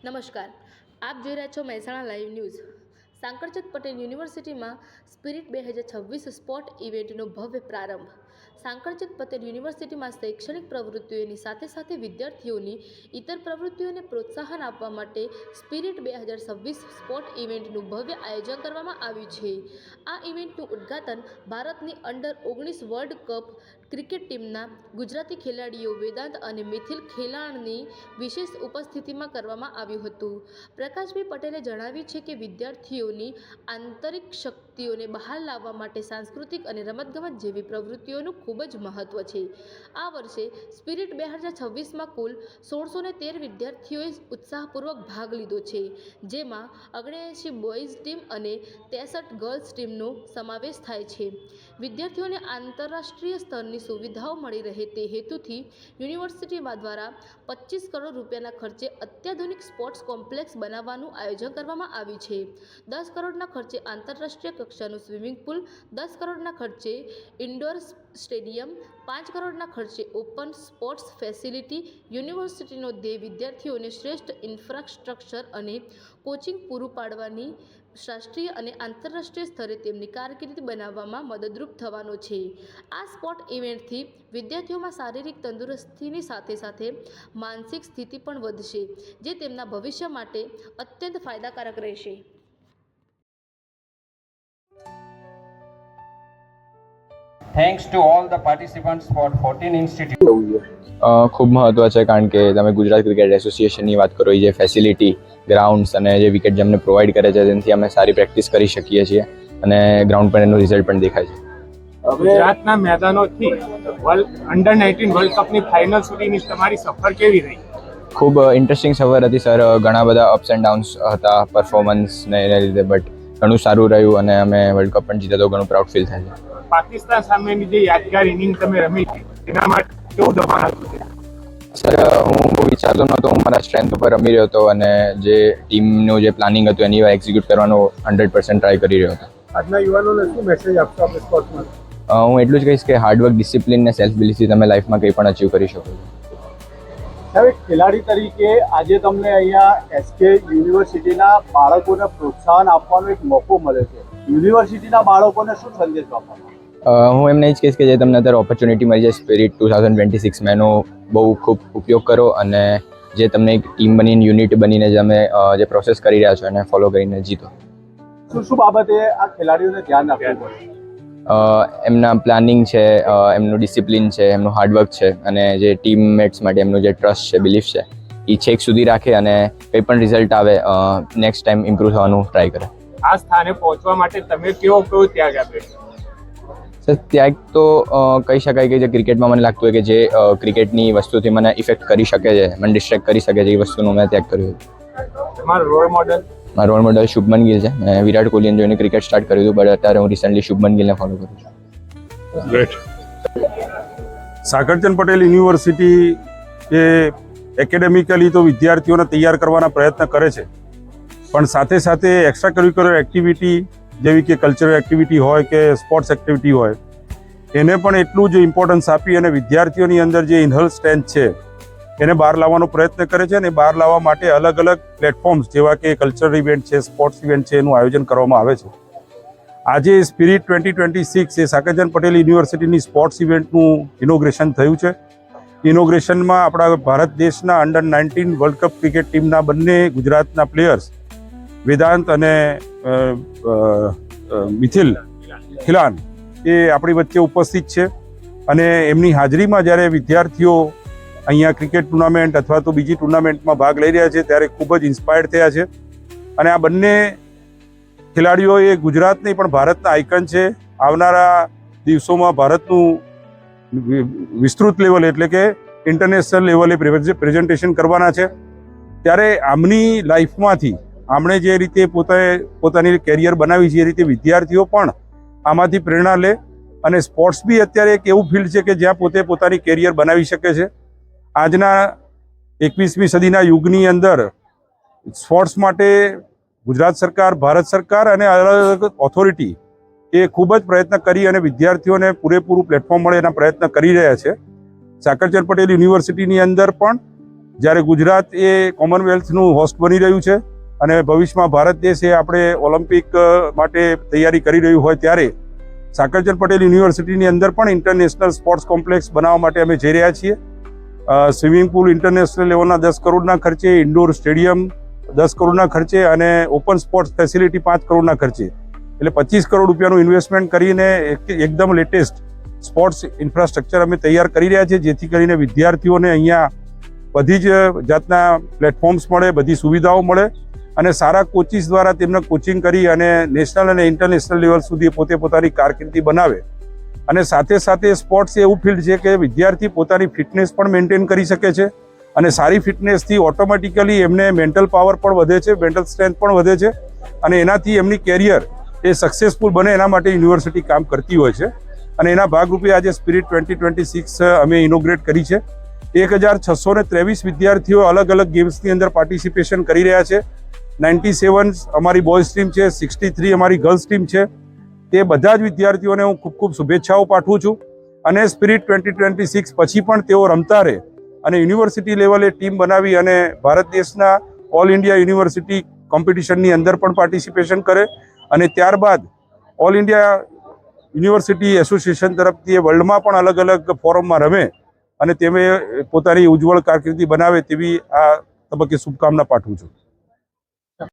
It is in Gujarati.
નમસ્કાર, આપ જોઈ રહ્યા છો મહેસાણા લાઈવ ન્યૂઝ। સાંકરચંદ પટેલ યુનિવર્સિટીમાં સ્પિરિટ 2026 સ્પોર્ટ ઇવેન્ટનો ભવ્ય પ્રારંભ। સાંકરચંદ પટેલ યુનિવર્સિટીમાં શૈક્ષણિક પ્રવૃત્તિઓની સાથે સાથે વિદ્યાર્થીઓની ઇતર પ્રવૃત્તિઓને પ્રોત્સાહન આપવા માટે સ્પિરિટ 2026 સ્પોર્ટ ઇવેન્ટનું ભવ્ય આયોજન કરવામાં આવ્યું છે। આ ઇવેન્ટનું ઉદ્ઘાટન ભારતની અંડર-19 વર્લ્ડ કપ ક્રિકેટ ટીમના ગુજરાતી ખેલાડીઓ વેદાંત અને મિથિલ ખેલાણની વિશેષ ઉપસ્થિતિમાં કરવામાં આવ્યું હતું। પ્રકાશભાઈ પટેલે જણાવ્યું છે કે વિદ્યાર્થીઓની આંતરિક શક્તિઓને બહાર લાવવા માટે સાંસ્કૃતિક અને રમતગમત જેવી પ્રવૃત્તિઓનું ખૂબ જ મહત્વ છે। આ વર્ષે સ્પિરિટ 2026માં કુલ 1613 વિદ્યાર્થીઓએ ઉત્સાહપૂર્વક ભાગ લીધો છે, જેમાં 79 બોયઝ ટીમ અને 63 ગર્લ્સ ટીમનો સમાવેશ થાય છે। વિદ્યાર્થીઓને આંતરરાષ્ટ્રીય સ્તરની સુવિધાઓ મળી રહે તે હેતુથી યુનિવર્સિટી દ્વારા 25 કરોડ રૂપિયાના ખર્ચે અત્યાધુનિક સ્પોર્ટ્સ કોમ્પ્લેક્સ બનાવવાનું આયોજન કરવામાં આવ્યું છે। 10 કરોડના ખર્ચે આંતરરાષ્ટ્રીય કક્ષાનું સ્વિમિંગ પુલ, 10 કરોડના ખર્ચે ઇન્ડોર સ્ટેડિયમ, 5 કરોડના ખર્ચે ઓપન સ્પોર્ટ્સ ફેસિલિટી। યુનિવર્સિટીનો ધ્યેય વિદ્યાર્થીઓને શ્રેષ્ઠ ઇન્ફ્રાસ્ટ્રક્ચર અને કોચિંગ પૂરું પાડવાની રાષ્ટ્રીય અને આંતરરાષ્ટ્રીય સ્તરે તેમની કારકિર્દી બનાવવામાં મદદરૂપ થવાનો છે। આ સ્પોર્ટ ઇવેન્ટથી વિદ્યાર્થીઓમાં શારીરિક તંદુરસ્તીની સાથે સાથે માનસિક સ્થિતિ પણ વધશે, જે તેમના ભવિષ્ય માટે અત્યંત ફાયદાકારક રહેશે। Thanks to all the participants for 14 institutes. ખૂબ મહત્વ છે, કારણ કે તમે ગુજરાત ક્રિકેટ એસોસિએશનની વાત કરો, જે ફેસિલિટી, ગ્રાઉન્ડ્સ અને જે વિકેટ જે અમને પ્રોવાઈડ કરે છે, તેનાથી અમે સારી પ્રેક્ટિસ કરી શકીએ છીએ અને ગ્રાઉન્ડ પર એનું રિઝલ્ટ પણ દેખાય છે। ગુજરાતના મેદાનોથી અંડર 19 વર્લ્ડ કપની ફાઇનલ સુધીની તમારી સફર કેવી રહી? ખૂબ ઇન્ટરેસ્ટિંગ સફર હતી સર। ઘણા બધા અપ્સ એન્ડ ડાઉન્સ હતા પરફોર્મન્સને એને લીધે, બટ ઘણું સારું રહ્યું અને અમે વર્લ્ડ કપ પણ જીત્યા તો ઘણું પ્રાઉડ ફીલ થાય છે। પાકિસ્તાન સામેની જે યાદગાર ઇનિંગ તમે રમી એના માટે કેવું દબાણ હતું? સર, હું બહુ વિચારતો નહોતો, હું મારા સ્ટ્રેન્થ ઉપર રમી રહ્યો હતો અને જે ટીમનું જે પ્લાનિંગ હતું એની એક્ઝિક્યુટ કરવાનો 100% ટ્રાય કરી રહ્યો હતો। આજના યુવાનોને શું મેસેજ આપશો આપણે સ્પોર્ટ્સમાં? હું એટલું જ કહીશ કે હાર્ડવર્ક, ડિસિપ્લિન ને સેલ્ફ બિલીફથી તમે લાઈફમાં કંઈ પણ અચીવ કરી શકો છો। હવે ખેલાડી તરીકે આજે તમને અહીંયા એસકે યુનિવર્સિટીના બાળકોને પ્રોત્સાહન આપવાનો એક મોકો મળે છે। યુનિવર્સિટીના બાળકોને શું સંદેશ આપવાનો? હું એમને જ કહીશ કે જે તમને અત્યારે ઓપોર્ચ્યુનિટી મળી છે સ્પિરિટ 2026માં, એનો બહુ ખૂબ ઉપયોગ કરો અને જે તમને એક ટીમ બનીને, યુનિટ બનીને જે અમે જે પ્રોસેસ કરી રહ્યા છો એને ફોલો કરીને જીતો। શું બાબતે આ ખેલાડીઓને ધ્યાન રાખવું પડે? એમના પ્લાનિંગ છે, એમનું ડિસિપ્લિન છે, એમનું હાર્ડવર્ક છે અને જે ટીમમેટ્સ માટે એમનું જે ટ્રસ્ટ છે, બિલીફ છે, એ છેક સુધી રાખે અને કંઈ પણ રિઝલ્ટ આવે નેક્સ્ટ ટાઈમ ઇમ્પ્રૂવ થવાનું ટ્રાય કરે। આ સ્થાને પહોંચવા માટે તમે કેવો ત્યાગ આપ્યો? સર, ત્યાગ તો કહી શકાય કે જે ક્રિકેટમાં મને લાગતું હોય કે જે ક્રિકેટની વસ્તુથી મને ઇફેક્ટ કરી શકે છે, મને ડિસ્ટ્રેક્ટ કરી શકે છે, એ વસ્તુનો મેં ત્યાગ કર્યો છે। તમારો રોલ મોડલ? મારો રોલ મોડલ શુભમન ગિલ છે। મેં વિરાટ કોહલીને જોઈને ક્રિકેટ સ્ટાર્ટ કર્યું હતું, બટ અત્યારે હું રિસન્ટલી શુભમન ગિલને ફોલો કરું છું। ગ્રેટ। સાંકરચંદ પટેલ યુનિવર્સિટી એ એકેડેમિકલી તો વિદ્યાર્થીઓને તૈયાર કરવાના પ્રયત્ન કરે છે, પણ સાથે સાથે એક્સ્ટ્રા કરિક્યુલર એક્ટિવિટી જેવી કે કલ્ચરલ એક્ટિવિટી હોય કે સ્પોર્ટ્સ એક્ટિવિટી હોય, એને પણ એટલું જ ઇમ્પોર્ટન્સ આપી અને વિદ્યાર્થીઓની અંદર જે ઇનહલ સ્ટ્રેન્થ છે એને બહાર લાવવાનો પ્રયત્ન કરે છે। અને બહાર લાવવા માટે અલગ અલગ પ્લેટફોર્મ્સ જેવા કે કલ્ચરલ ઇવેન્ટ છે, સ્પોર્ટ્સ ઇવેન્ટ છે, એનું આયોજન કરવામાં આવે છે। આજે સ્પિરિટ 2026 એ સાંકરચંદ પટેલ યુનિવર્સિટીની સ્પોર્ટ્સ ઇવેન્ટનું ઇનોગ્રેશન થયું છે। ઇનોગ્રેશનમાં આપણા ભારત દેશના અંડર 19 વર્લ્ડ કપ ક્રિકેટ ટીમના બંને ગુજરાતના પ્લેયર્સ વેદાંત અને મિથિલ ખેલાણ એ આપણી વચ્ચે ઉપસ્થિત છે અને એમની હાજરીમાં જ્યારે વિદ્યાર્થીઓ અહીંયા ક્રિકેટ ટુર્નામેન્ટ અથવા તો બીજી ટુર્નામેન્ટમાં ભાગ લઈ રહ્યા છે ત્યારે ખૂબ જ ઇન્સ્પાયર્ડ થયા છે। અને આ બંને ખેલાડીઓ એ ગુજરાત નહીં પણ ભારતના આઇકન છે। આવનારા દિવસોમાં ભારતનું વિસ્તૃત લેવલ એટલે કે ઇન્ટરનેશનલ લેવલે પ્રેઝન્ટેશન કરવાના છે। ત્યારે આમની લાઈફમાંથી આમણે જે રીતે પોતાની કેરિયર બનાવી છે, એ રીતે વિદ્યાર્થીઓ પણ આમાંથી પ્રેરણા લે અને સ્પોર્ટ્સ બી અત્યારે એક એવું ફિલ્ડ છે કે જ્યાં પોતે પોતાની કેરિયર બનાવી શકે છે। આજના 21મી સદીના યુગની અંદર સ્પોર્ટ્સ માટે ગુજરાત સરકાર, ભારત સરકાર અને અલગ અલગ ઓથોરિટી એ ખૂબ જ પ્રયત્ન કરી અને વિદ્યાર્થીઓને પૂરેપૂરું પ્લેટફોર્મ મળે એના પ્રયત્ન કરી રહ્યા છે। સાંકરચંદ પટેલ યુનિવર્સિટીની અંદર પણ જ્યારે ગુજરાત એ કોમનવેલ્થનું હોસ્ટ બની રહ્યું છે અને ભવિષ્યમાં ભારત દેશ એ આપણે ઓલિમ્પિક માટે તૈયારી કરી રહ્યું હોય ત્યારે સાકરચંદ પટેલ યુનિવર્સિટીની અંદર પણ ઇન્ટરનેશનલ સ્પોર્ટ્સ કોમ્પ્લેક્સ બનાવવા માટે અમે જઈ રહ્યા છીએ. સ્વિમિંગ પુલ ઇન્ટરનેશનલ લેવલના 10 કરોડના ખર્ચે, ઇન્ડોર સ્ટેડિયમ 10 કરોડના ખર્ચે અને ઓપન સ્પોર્ટ્સ ફેસિલિટી 5 કરોડના ખર્ચે, એટલે 25 કરોડ રૂપિયાનું ઇન્વેસ્ટમેન્ટ કરીને એકદમ લેટેસ્ટ સ્પોર્ટ્સ ઇન્ફ્રાસ્ટ્રક્ચર અમે તૈયાર કરી રહ્યા છીએ, જેથી કરીને વિદ્યાર્થીઓને અહીંયા બધી જ જાતના પ્લેટફોર્મ્સ મળે, બધી સુવિધાઓ મળે અને સારા કોચિસ દ્વારા તેમને કોચિંગ કરી અને નેશનલ અને ઇન્ટરનેશનલ લેવલ સુધી પોતે પોતાની કારકિર્દી બનાવે. અને સાથે સાથે સ્પોર્ટ્સ એવું ફિલ્ડ છે કે વિદ્યાર્થી પોતાની ફિટનેસ પણ મેન્ટેન કરી શકે છે અને સારી ફિટનેસથી ઓટોમેટિકલી એમને મેન્ટલ પાવર પણ વધે છે, મેન્ટલ સ્ટ્રેન્થ પણ વધે છે અને એનાથી એમની કેરિયર એ સક્સેસફુલ બને એના માટે યુનિવર્સિટી કામ કરતી હોય છે. અને એના ભાગરૂપે આજે સ્પિરિટ 2026 અમે ઇનોગ્રેટ કરી છે. 1623 વિદ્યાર્થીઓ અલગ અલગ ગેમ્સની અંદર પાર્ટિસિપેશન કરી રહ્યા છે. 97 અમારી બોયઝ ટીમ છે, 63 અમારી ગર્લ્સ ટીમ છે. તે બધા જ વિદ્યાર્થીઓને હું ખૂબ ખૂબ શુભેચ્છાઓ પાઠવું છું અને સ્પિરિટ 2026 પછી પણ તેઓ રમતા રહે અને યુનિવર્સિટી લેવલે ટીમ બનાવી અને ભારત દેશના ઓલ ઇન્ડિયા યુનિવર્સિટી કોમ્પિટિશનની અંદર પણ પાર્ટિસિપેશન કરે અને ત્યારબાદ ઓલ ઇન્ડિયા યુનિવર્સિટી એસોસિએશન તરફથી એ વર્લ્ડમાં પણ અલગ અલગ ફોરમમાં રમે અને તેમે પોતાની ઉજ્જવળ કારકિર્દી બનાવે તેવી આ તબક્કે શુભકામના પાઠવું છું.